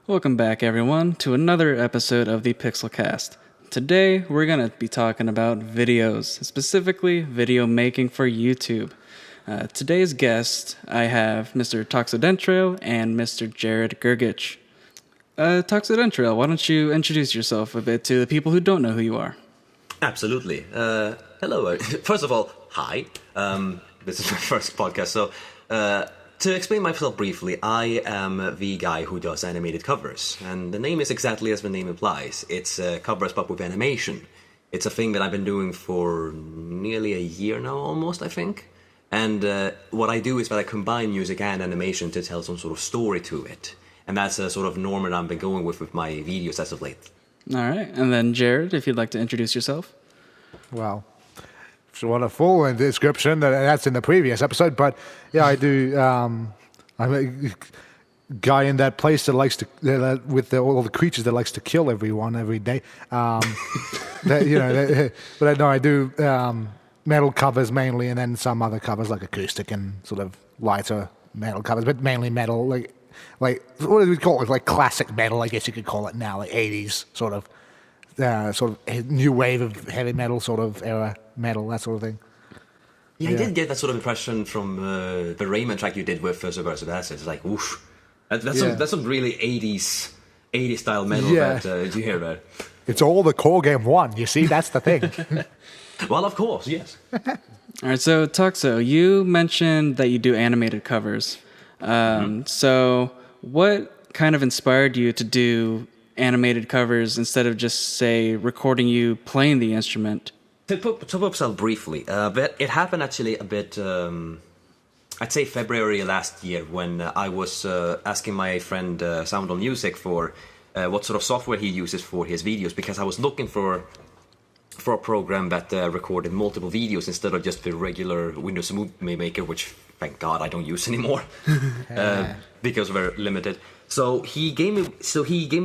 Welcome back, everyone, to another episode of the Pixelcast. Today, we're going to be talking about videos, specifically video making for YouTube. Today's guest, I have Mr. Toxodentrail and Mr. Jarrod Grgic. Toxodentrail, why don't you introduce yourself a bit to the people who don't know who you are? Absolutely. Hello. First of all, hi. This is my first podcast, so to explain myself briefly, I am the guy who does animated covers, and the name is exactly as the name implies. It's covers but with animation. It's a thing that I've been doing for nearly a year now, almost, I think. And what I do is that I combine music and animation to tell some sort of story to it. And that's a sort of norm that I've been going with my videos as of late. All right, and then Jarrod, if you'd like to introduce yourself. Well, if you want a full description, that's in the previous episode. But yeah, I do. I'm a guy in that place that likes to, all the creatures that likes to kill everyone every day. But I do metal covers mainly, and then some other covers like acoustic and sort of lighter metal covers, but mainly metal. Like what do we call it? Like classic metal, I guess you could call it now, like 80s sort of new wave of heavy metal sort of era metal, that sort of thing. Yeah, I did get that sort of impression from the Rayman track you did with Subversive Acid. It's like, whoosh. That's some really 80s style metal. Yeah. Did you hear that? It's all the core game one. You see, that's the thing. Well, of course, yes. All right, so Toxo, you mentioned that you do animated covers. So what kind of inspired you to do animated covers instead of just, say, recording you playing the instrument? To put myself briefly, but it happened actually a bit, I'd say February last year, when I was asking my friend Sound on Music for what sort of software he uses for his videos, because I was looking for a program that recorded multiple videos instead of just the regular Windows Movie Maker, which thank God I don't use anymore because we're limited. So he gave me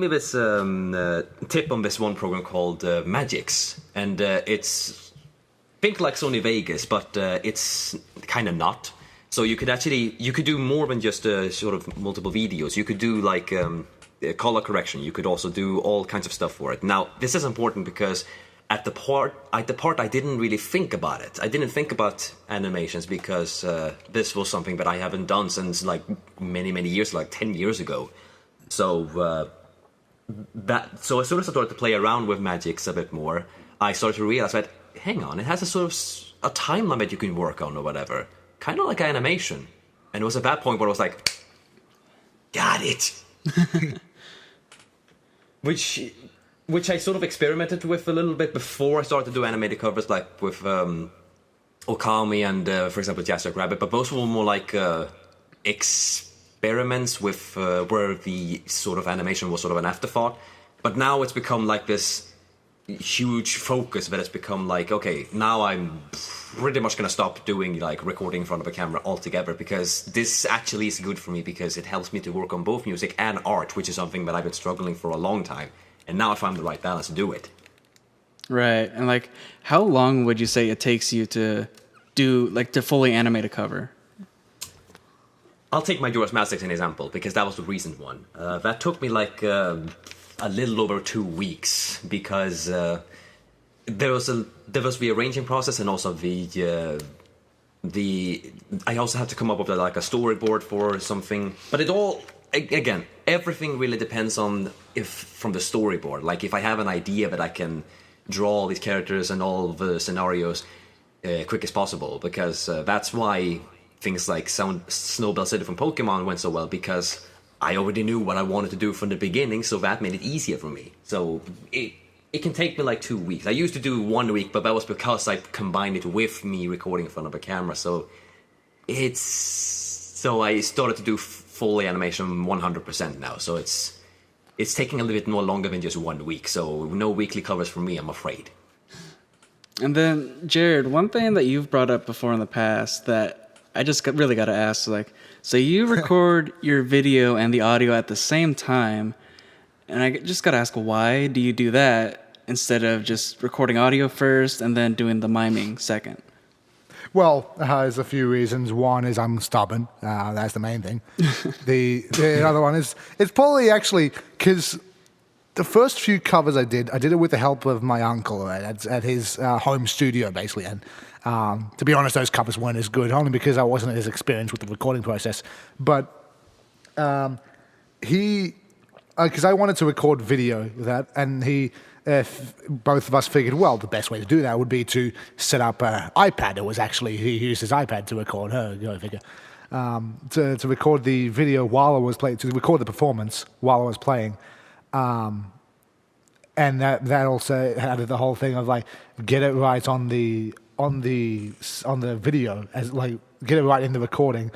this tip on this one program called Magix, and it's think like Sony Vegas, but it's kind of not. So you could do more than just sort of multiple videos. You could do like color correction. You could also do all kinds of stuff for it. Now this is important because at the part I didn't really think about it. I didn't think about animations because this was something that I haven't done since like many years, like 10 years ago. So as soon as I started to play around with Magix a bit more, I started to realize that, hang on, it has a sort of a timeline that you can work on or whatever, kind of like animation. And it was at that point where I was like, got it. Which I sort of experimented with a little bit before I started to do animated covers, like with Okami and, for example, Jack Rabbit. But those were more like experiments with where the sort of animation was sort of an afterthought. But now it's become like this huge focus that it's become like, okay, now I'm pretty much going to stop doing like recording in front of a camera altogether, because this actually is good for me because it helps me to work on both music and art, which is something that I've been struggling for a long time. And now I found the right balance to do it. Right. And like, how long would you say it takes you to do, like, to fully animate a cover? I'll take my Majora's Mask as an example, because that was the recent one. That took me like a little over 2 weeks, because there was the arranging process, and also the I also had to come up with like a storyboard for something. But it all, again, everything really depends on from the storyboard. Like if I have an idea that I can draw all these characters and all the scenarios quick as possible, because that's why things like Snowbell City from Pokemon went so well, because I already knew what I wanted to do from the beginning, so that made it easier for me. So it can take me like 2 weeks. I used to do 1 week, but that was because I combined it with me recording in front of a camera. So I started to do full animation 100% now. So it's taking a little bit more longer than just 1 week. So no weekly covers for me, I'm afraid. And then, Jarrod, one thing that you've brought up before in the past that I just really got to ask, like, so you record your video and the audio at the same time, and I just got to ask, why do you do that instead of just recording audio first and then doing the miming second? Well, there's a few reasons. One is I'm stubborn. That's the main thing. The other one is it's probably actually because the first few covers I did it with the help of my uncle at his home studio, basically. And to be honest, those covers weren't as good, only because I wasn't as experienced with the recording process. But because I wanted to record video with that, and both of us figured, well, the best way to do that would be to set up an iPad. He used his iPad to record go figure. To record the video while I was playing, to record the performance while I was playing. And that also added the whole thing of like, get it right on the video, as like, get it right in the recording,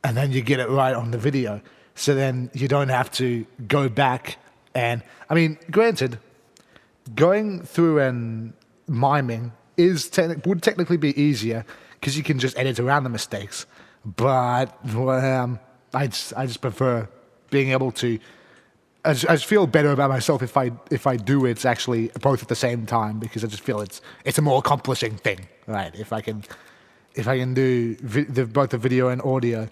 and then you get it right on the video. So then you don't have to go back and, I mean, granted, going through and miming would technically be easier because you can just edit around the mistakes. But I just prefer being able to. I just feel better about myself if I do it actually both at the same time, because I just feel it's a more accomplishing thing, right? If I can do both the video and audio.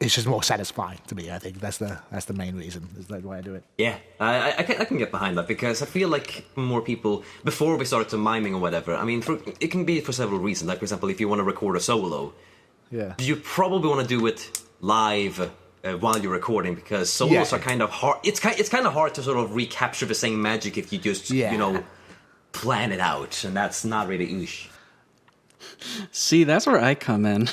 It's just more satisfying to me. I think that's the main reason. Is that why I do it? Yeah, I can get behind that, because I feel like more people, before we started to miming or whatever, I mean, it can be for several reasons. Like, for example, if you want to record a solo, you probably want to do it live while you're recording, because solos are kind of hard. It's kind of hard to sort of recapture the same magic if you just plan it out, and that's not really oosh. See, that's where I come in.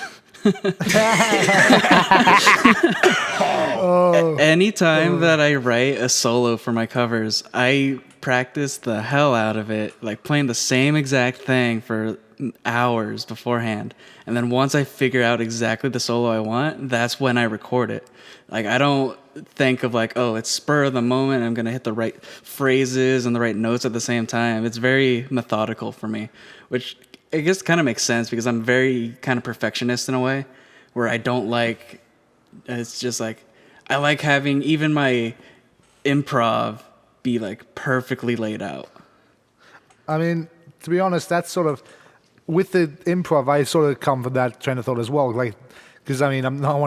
Anytime that I write a solo for my covers, I practice the hell out of it, like playing the same exact thing for hours beforehand. And then once I figure out exactly the solo I want, that's when I record it. Like, I don't think of like, oh, it's spur of the moment, I'm gonna hit the right phrases and the right notes at the same time. It's very methodical for me, which I guess kind of makes sense, because I'm very kind of perfectionist in a way, where I don't like, it's just like, I like having even my improv be like perfectly laid out. I mean, to be honest, that's sort of, with the improv, I sort of come from that train of thought as well. Like, because I mean, I'm not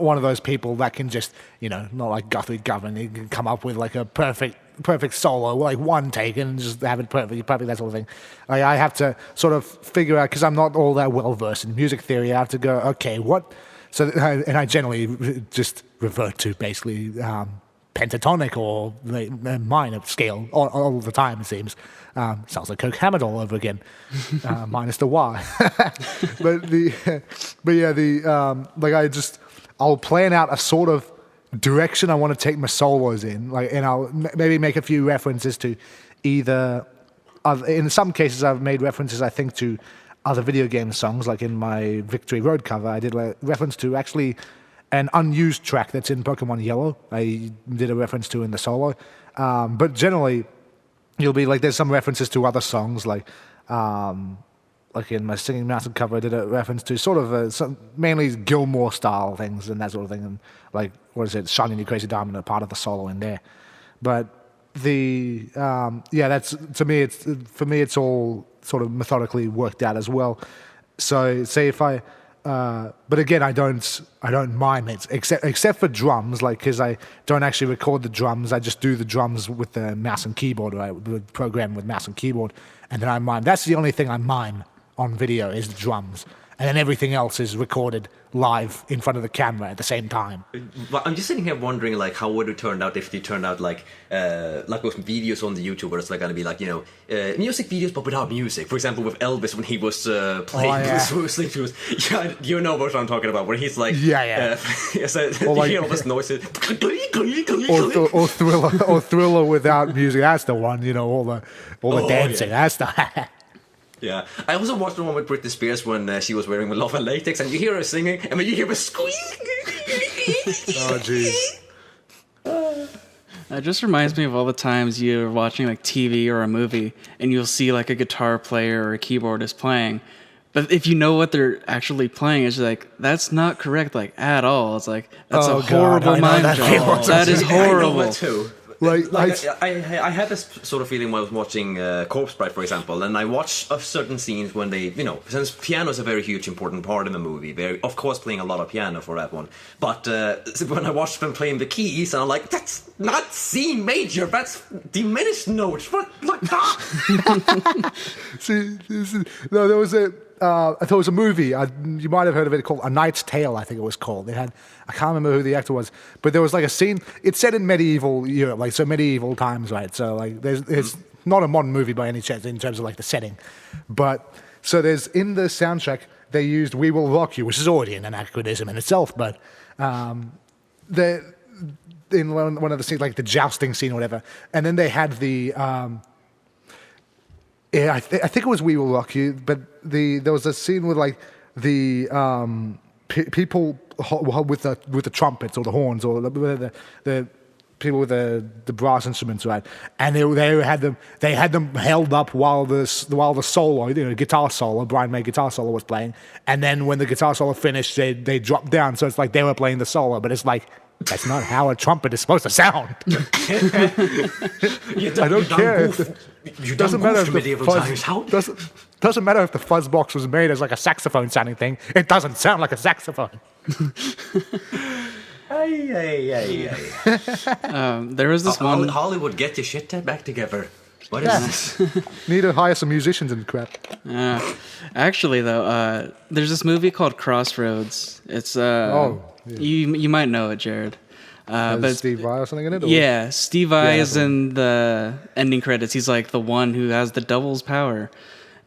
one of those people that can just, not like Guthrie Govan, you can come up with like a perfect solo, like one take, and just have it perfect, that sort of thing. I have to sort of figure out, because I'm not all that well versed in music theory, I have to go, okay, what? So, and I generally just revert to basically pentatonic or minor scale all the time, it seems. Sounds like Kirk Hammett all over again, minus the Y. I'll plan out a sort of direction I want to take my solos in, like, and I'll maybe make a few references to either. In some cases, I've made references, I think, to other video game songs. Like in my Victory Road cover, I did a reference to actually an unused track that's in Pokemon Yellow. I did a reference to in the solo, but generally, you'll be like, there's some references to other songs, like in my Singing Mountain cover, I did a reference to sort of mainly Gilmore style things and that sort of thing, and like, what is it, Shining You Crazy Diamond, a part of the solo in there. But that's, to me, it's all sort of methodically worked out as well. So say if I, but again, I don't mime it, except for drums, like, because I don't actually record the drums. I just do the drums with the mouse and keyboard, right? The program with mouse and keyboard, and then I mime. That's the only thing I mime on video, is the drums, and then everything else is recorded live in front of the camera at the same time. I'm just sitting here wondering, like, how would it turn out if you turned out like those videos on the YouTube where it's like gonna be like, music videos but without music. For example, with Elvis when he was playing Sleep Shoes. Yeah, you know what I'm talking about, where he's like, so you hear all this noises. or Thriller without music. That's the one. All the dancing. Yeah. That's the. Yeah, I also watched the one with Britney Spears when she was wearing Love and Latex, and you hear her singing, and then you hear her squeak. Oh, jeez. It just reminds me of all the times you're watching like TV or a movie, and you'll see like a guitar player or a keyboardist playing, but if you know what they're actually playing, it's like, that's not correct, like, at all. It's like, that's a horrible mind job. That is horrible. I know that too. I had this sort of feeling when I was watching Corpse Bride, for example, and I watch certain scenes when they, since piano is a very huge, important part in the movie, they're of course playing a lot of piano for that one. But when I watched them playing the keys, and I'm like, that's not C major, that's diminished notes. What? See, no, there was I thought it was a movie. You might have heard of it called A Knight's Tale, I think it was called. I can't remember who the actor was, but there was like a scene. It's set in medieval Europe, like so medieval times, right? So like, it's not a modern movie by any chance in terms of like the setting, but so there's in the soundtrack they used "We Will Rock You," which is already an anachronism in itself, but in one of the scenes, like the jousting scene or whatever, and then they had the. Yeah, I think it was "We Will Rock You," but there was a scene with like the people with the trumpets or the horns or the people with the brass instruments, right? And they had them held up while the solo, guitar solo, Brian May guitar solo was playing, and then when the guitar solo finished, they dropped down, so it's like they were playing the solo, but it's like. That's not how a trumpet is supposed to sound. I don't care. Doesn't matter if the fuzz box was made as like a saxophone sounding thing. It doesn't sound like a saxophone. There was this one. Hollywood, get your shit back together. What is this? Need to hire some musicians and crap. Actually, though, there's this movie called Crossroads. It's you might know it, Jarrod. But Steve Vai or something in it? Or? Yeah, Steve Vai is in the ending credits. He's like the one who has the devil's power.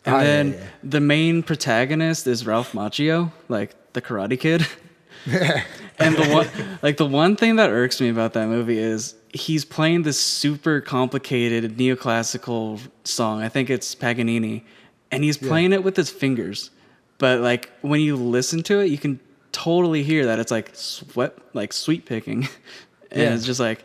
And the main protagonist is Ralph Macchio, like the Karate Kid. And the one thing that irks me about that movie is he's playing this super complicated neoclassical song. I think it's Paganini, and he's playing it with his fingers. But like when you listen to it, you can totally hear that it's like sweet picking, and it's just like.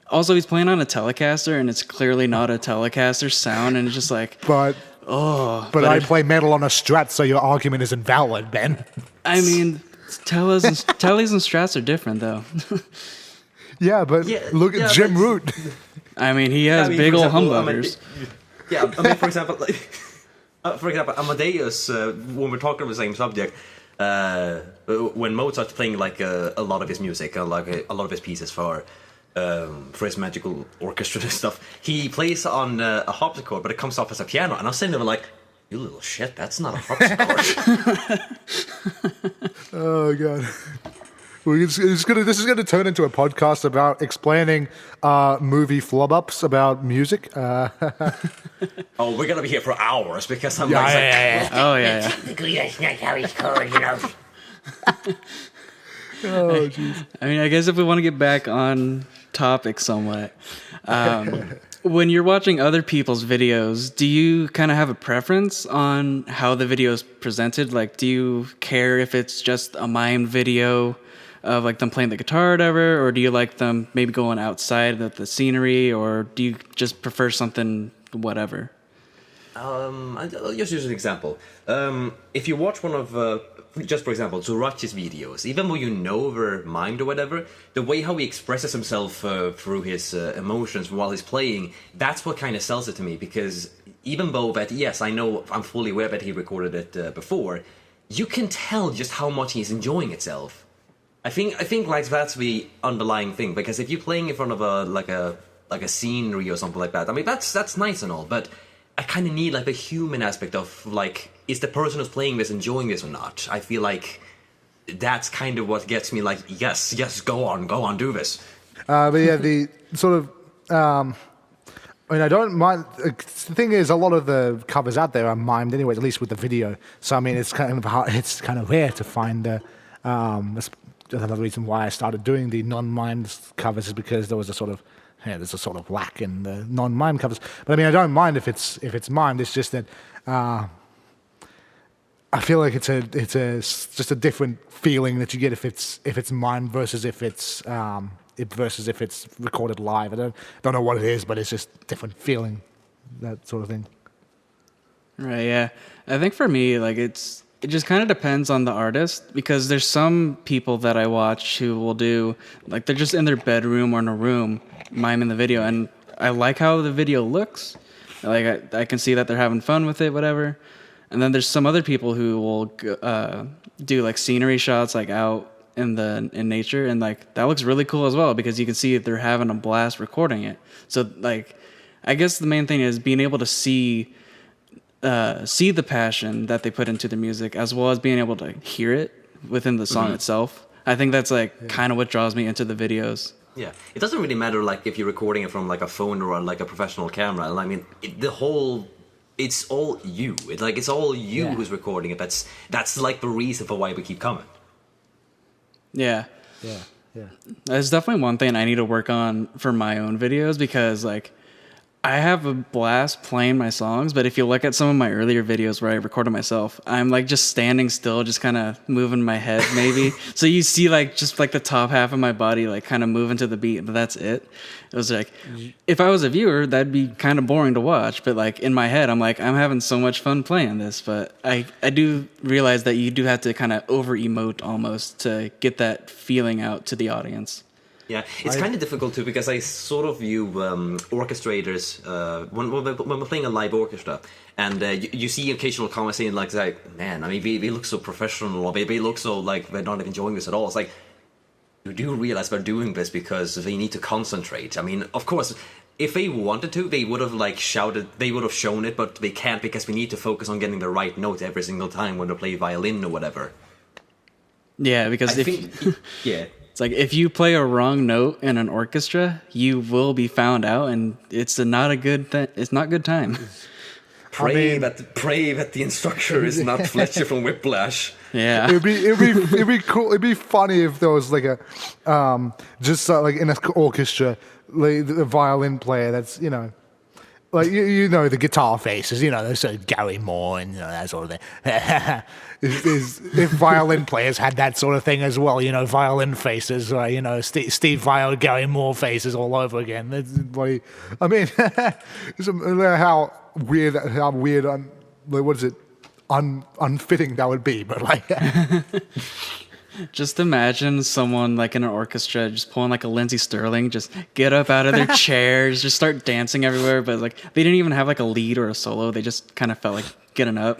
Also, he's playing on a Telecaster, and it's clearly not a Telecaster sound, and it's just like. But I play metal on a Strat, so your argument is invalid, Ben. I mean, Tellies and Strats are different, though. Yeah, but look at Jim Root. I mean, he has big old humbuckers. For example, Amadeus. When we're talking about the same subject. When Mozart's playing like a lot of his music, like a lot of his pieces for his magical orchestra and stuff, he plays on a harpsichord, but it comes off as a piano. And I'm sitting there like, you little shit, that's not a harpsichord. Oh god. This is going to turn into a podcast about explaining movie flub-ups about music. Oh, we're going to be here for hours because I'm Oh, yeah. Technically, that's not how it's called, Oh, jeez. I mean, I guess if we want to get back on topic somewhat, when you're watching other people's videos, do you kind of have a preference on how the video is presented? Like, do you care if it's just a mime video of like them playing the guitar or whatever, or do you like them maybe going outside of the scenery, or do you just prefer something whatever? I'll just use an example. If you watch one of, just for example, Jarrod's videos, even though you know they're mimed or whatever, the way how he expresses himself through his emotions while he's playing, that's what kind of sells it to me, because even though that, yes, I know, I'm fully aware that he recorded it before, you can tell just how much he's enjoying itself. I think like that's the underlying thing, because if you're playing in front of a scenery or something like that, I mean that's nice and all, but I kind of need like the human aspect of like, is the person who's playing this enjoying this or not? I feel like that's kind of what gets me like, yes, go on, do this. But yeah, the sort of. I mean, I don't mind. The thing is, a lot of the covers out there are mimed anyway, at least with the video. So I mean, it's kind of hard, it's kind of rare to find. That's another reason why I started doing the non-mimed covers, is because there was a sort of lack in the non-mimed covers. But I mean, I don't mind if it's mimed. It's just that I feel like it's just a different feeling that you get if it's mimed versus if it's recorded live. I don't know what it is, but it's just different feeling, that sort of thing. Right. Yeah. I think for me, like it's it just kind of depends on the artist, because there's some people that I watch who will do, like, they're just in their bedroom or in a room miming the video, and I like how the video looks. Like, I can see that they're having fun with it, whatever. And then there's some other people who will do like scenery shots, like out in nature, and like that looks really cool as well, because you can see if they're having a blast recording it. So like, I guess the main thing is being able to see the passion that they put into the music, as well as being able to hear it within the song itself. I think that's like kind of what draws me into the videos. Yeah, it doesn't really matter like if you're recording it from like a phone or like a professional camera. I mean, it's all you. It's all you who's recording it. That's like the reason for why we keep coming. Yeah. Yeah. Yeah. That's definitely one thing I need to work on for my own videos, because like I have a blast playing my songs, but if you look at some of my earlier videos where I recorded myself, I'm like just standing still, just kind of moving my head maybe. So you see like just like the top half of my body like kind of moving to the beat, but that's it. It was like, if I was a viewer, that'd be kind of boring to watch, but like in my head, I'm like, I'm having so much fun playing this. But I do realize that you do have to kind of over-emote almost to get that feeling out to the audience. Yeah, it's kind of difficult too, because I sort of view orchestrators when we're playing a live orchestra, and you see occasional comments saying like, "Man, I mean, they look so professional, or they look so like they're not enjoying this at all." It's like, you do realize they're doing this because they need to concentrate. I mean, of course, if they wanted to, they would have like shouted, they would have shown it, but they can't, because we need to focus on getting the right note every single time when they play violin or whatever. Yeah, because yeah. It's like if you play a wrong note in an orchestra, you will be found out, and it's not a good it's not good time. Pray that the instructor is not Fletcher from Whiplash. Yeah, it'd be cool. It'd be funny if there was like a like in an orchestra, like the violin player that's like you know the guitar faces, there's Gary Moore and that sort of thing. If violin players had that sort of thing as well, violin faces, Steve Vai, Gary Moore faces all over again. That's like, I mean, how weird, what is it, unfitting that would be, but like. Just imagine someone like in an orchestra just pulling like a Lindsey Sterling, just get up out of their chairs, just start dancing everywhere. But like they didn't even have like a lead or a solo. They just kind of felt like getting up.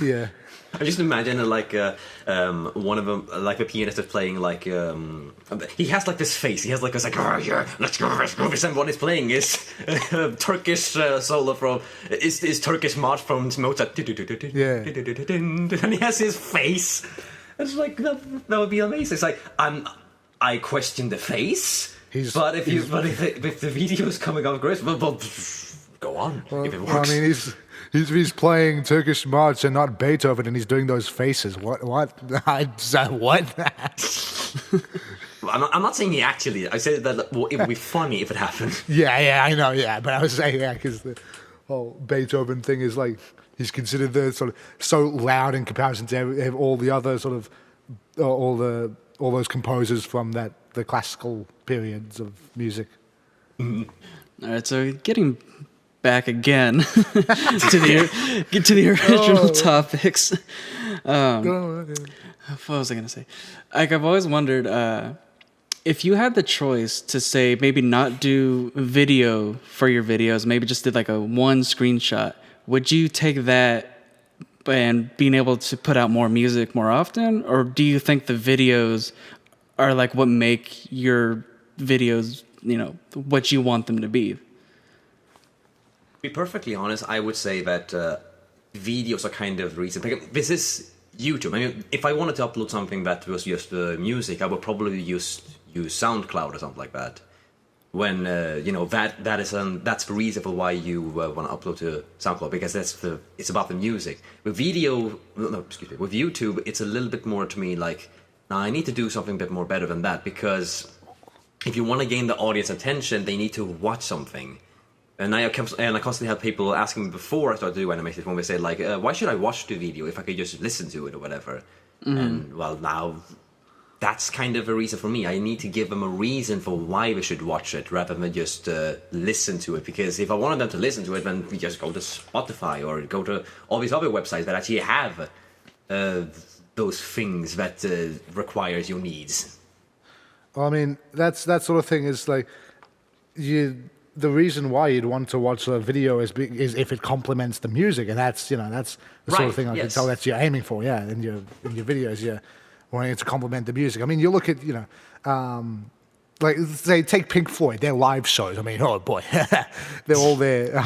Yeah. I just imagine like one of them, like the pianist is playing like he has like this face. He has like this like, oh yeah, let's go. And what he's playing is Turkish solo from is Turkish march from Mozart. Yeah. And he has his face. It's like that would be amazing. It's like I question the face, but if the video is coming out great, well, go on. If it works. I mean, he's playing Turkish march and not Beethoven, and he's doing those faces. What? What? I'm not saying he actually. I said that it would be funny if it happened. Yeah, I know. Yeah, but I was saying because the whole Beethoven thing is like. He's considered the sort of so loud in comparison to all the other sort of all those composers from the classical periods of music. Mm-hmm. All right, so getting back again to the original topics. What was I gonna say? Like I've always wondered if you had the choice to say maybe not do video for your videos, maybe just did like a one screenshot. Would you take that and being able to put out more music more often? Or do you think the videos are like what make your videos, what you want them to be? To be perfectly honest, I would say that videos are kind of the reason. This is YouTube. I mean, if I wanted to upload something that was just music, I would probably use SoundCloud or something like that. When that's the reason for why you want to upload to SoundCloud, because it's about the music. With with YouTube, it's a little bit more to me like, now I need to do something a bit more better than that, because if you want to gain the audience attention, they need to watch something. And I constantly have people asking me before I start to do animations when they say like, why should I watch the video if I could just listen to it or whatever? Mm-hmm. And well, now. That's kind of a reason for me. I need to give them a reason for why we should watch it rather than just listen to it. Because if I wanted them to listen to it, then we just go to Spotify or go to all these other websites that actually have those things that requires your needs. Well, I mean, that sort of thing is like the reason why you'd want to watch a video is if it complements the music, and that's that's the sort of thing I can tell that you're aiming for, in your videos, you're wanting it to complement the music. I mean, you look at like say take Pink Floyd, their live shows. I mean, oh boy, they're all there,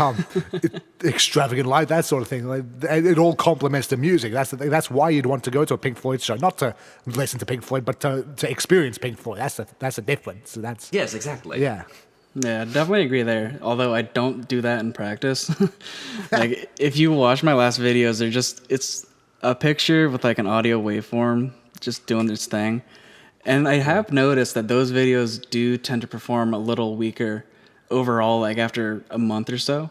extravagant live, that sort of thing. Like, it all complements the music. That's the thing. That's why you'd want to go to a Pink Floyd show, not to listen to Pink Floyd, but to experience Pink Floyd. That's the difference. So that's yes, exactly. Yeah, definitely agree there. Although I don't do that in practice. Like if you watch my last videos, it's a picture with like an audio waveform just doing its thing. And I have noticed that those videos do tend to perform a little weaker overall, like after a month or so.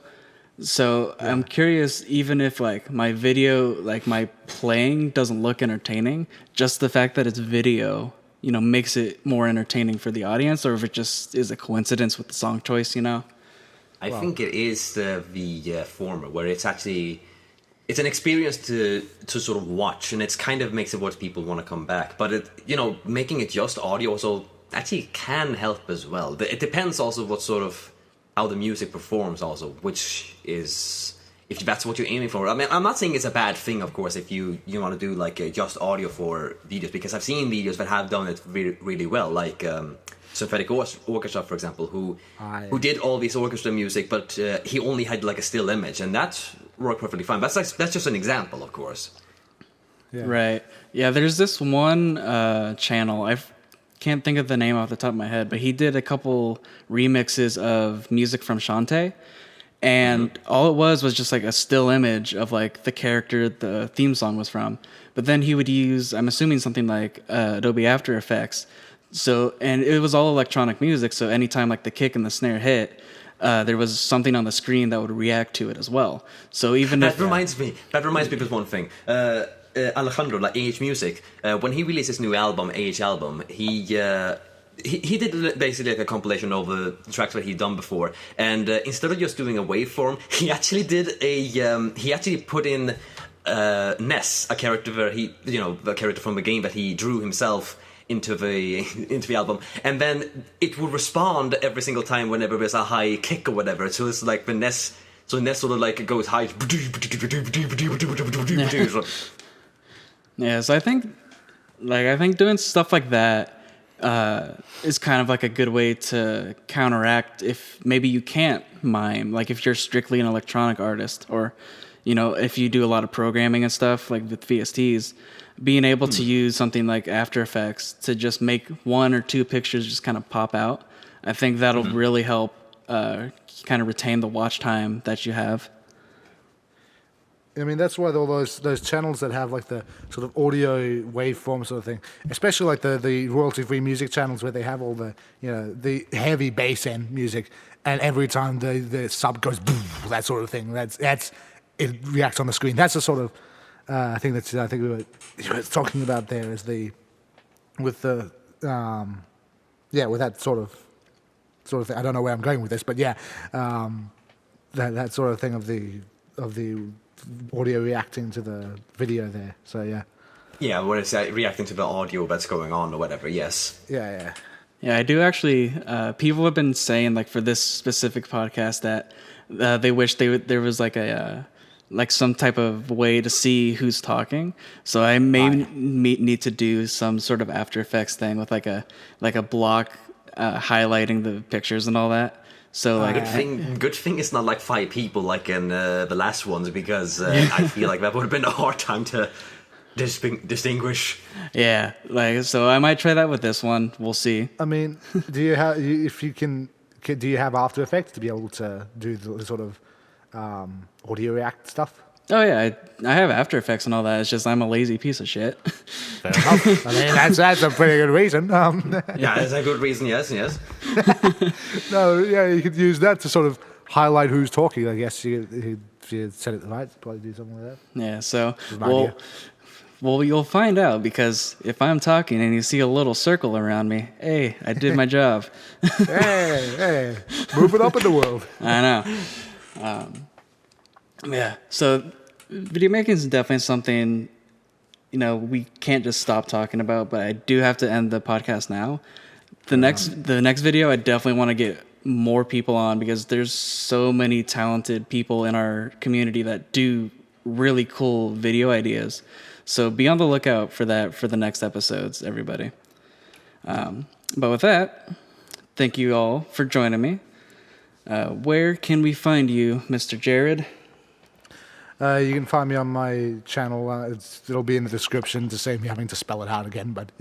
So I'm curious, even if like my video, like my playing doesn't look entertaining, just the fact that it's video, makes it more entertaining for the audience, or if it just is a coincidence with the song choice, I think it is the former, where it's an experience to sort of watch, and it's kind of makes it what people want to come back. But making it just audio also actually can help as well. It depends also what sort of how the music performs also, which is if that's what you're aiming for. I mean, I'm not saying it's a bad thing, of course, if you want to do like just audio for videos, because I've seen videos that have done it really, really well, like Symphonic Orchestra, for example, who did all this orchestra music, but he only had like a still image, and that worked perfectly fine. That's just an example, of course. Yeah. Right. Yeah, there's this one channel. I can't think of the name off the top of my head, but he did a couple remixes of music from Shantae. And all it was just like a still image of like the character the theme song was from. But then he would use, I'm assuming something like Adobe After Effects. So, and it was all electronic music. So anytime like the kick and the snare hit, there was something on the screen that would react to it as well. So even that reminds me of one thing. Alejandro, like AH Music, when he released his new album, AH album, he did basically like a compilation of the tracks that he'd done before, and instead of just doing a waveform, he actually put in Ness, a character where a character from the game that he drew himself into the album, and then it would respond every single time whenever there's a high kick or whatever. So it's like the Ness. So Ness sort of like goes high. Yeah, so I think doing stuff like that is kind of like a good way to counteract if maybe you can't mime, like if you're strictly an electronic artist, or if you do a lot of programming and stuff like with VSTs, being able to use something like After Effects to just make one or two pictures just kind of pop out. I think that'll really help kind of retain the watch time that you have. I mean, that's why all those channels that have like the sort of audio waveform sort of thing, especially like the royalty-free music channels where they have all the the heavy bass end music, and every time the sub goes boom, that sort of thing. That's it reacts on the screen. That's the sort of thing that I think we were talking about there is with that sort of thing. I don't know where I'm going with this, but that sort of thing of the audio reacting to the video there. So where it's reacting to the audio that's going on or whatever. Yes. Yeah. I do actually. People have been saying like for this specific podcast that they wish there was like a like some type of way to see who's talking. So I may need to do some sort of After Effects thing with like a block highlighting the pictures and all that. So like good thing it's not like 5 people like in the last ones, because I feel like that would have been a hard time to distinguish. Yeah, like so I might try that with this one. We'll see. I mean, do you have After Effects to be able to do the sort of audio react stuff? Oh yeah, I have After Effects and all that. It's just I'm a lazy piece of shit. Fair enough. I mean, that's a pretty good reason. Yeah, that's a good reason. Yes. No, yeah, you could use that to sort of highlight who's talking. I guess if you said it right, probably do something like that. Yeah. So well, you'll find out, because if I'm talking and you see a little circle around me, hey, I did my job. hey, moving up in the world. I know. Yeah, so video making is definitely something we can't just stop talking about, but I do have to end the podcast now. The next video, I definitely want to get more people on because there's so many talented people in our community that do really cool video ideas. So be on the lookout for that for the next episodes, everybody. But with that, thank you all for joining me. Where can we find you, Mr. Jarrod? You can find me on my channel. It'll be in the description to save me having to spell it out again. But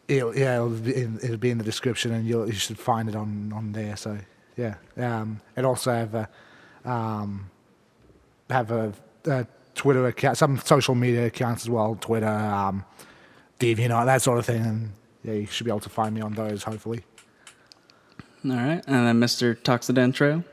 it'll be in the description, and you should find it on there. So yeah, and also have a Twitter account, some social media accounts as well, Twitter, DeviantArt, that sort of thing. And yeah, you should be able to find me on those, hopefully. All right, and then Mr. Toxodentrail.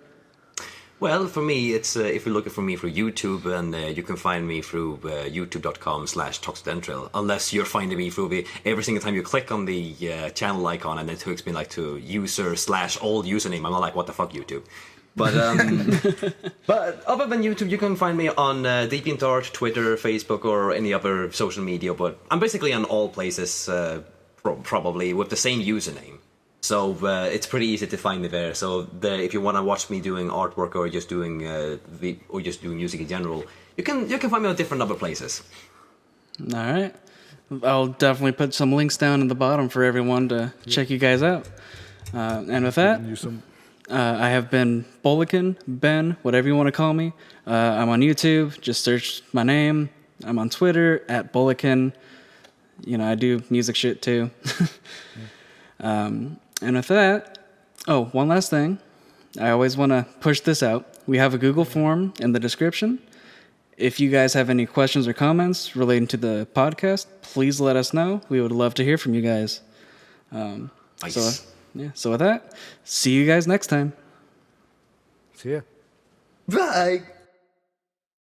Well, for me, it's if you're looking for me through YouTube, and you can find me through youtube.com/Toxodentrail, unless you're finding me through every single time you click on the channel icon, and it takes me to user/old username. I'm not like, what the fuck, YouTube? But but other than YouTube, you can find me on DeviantArt, Twitter, Facebook, or any other social media. But I'm basically on all places, probably with the same username. So it's pretty easy to find me there. So if you want to watch me doing artwork or just doing music in general, you can find me on different other places. All right, I'll definitely put some links down in the bottom for everyone to check you guys out. And with that, I have been Bullicann, Ben, whatever you want to call me. I'm on YouTube. Just search my name. I'm on Twitter @Bullicann. I do music shit too. And with that, one last thing. I always want to push this out. We have a Google form in the description. If you guys have any questions or comments relating to the podcast, please let us know. We would love to hear from you guys. Nice. So with that, see you guys next time. See ya. Bye.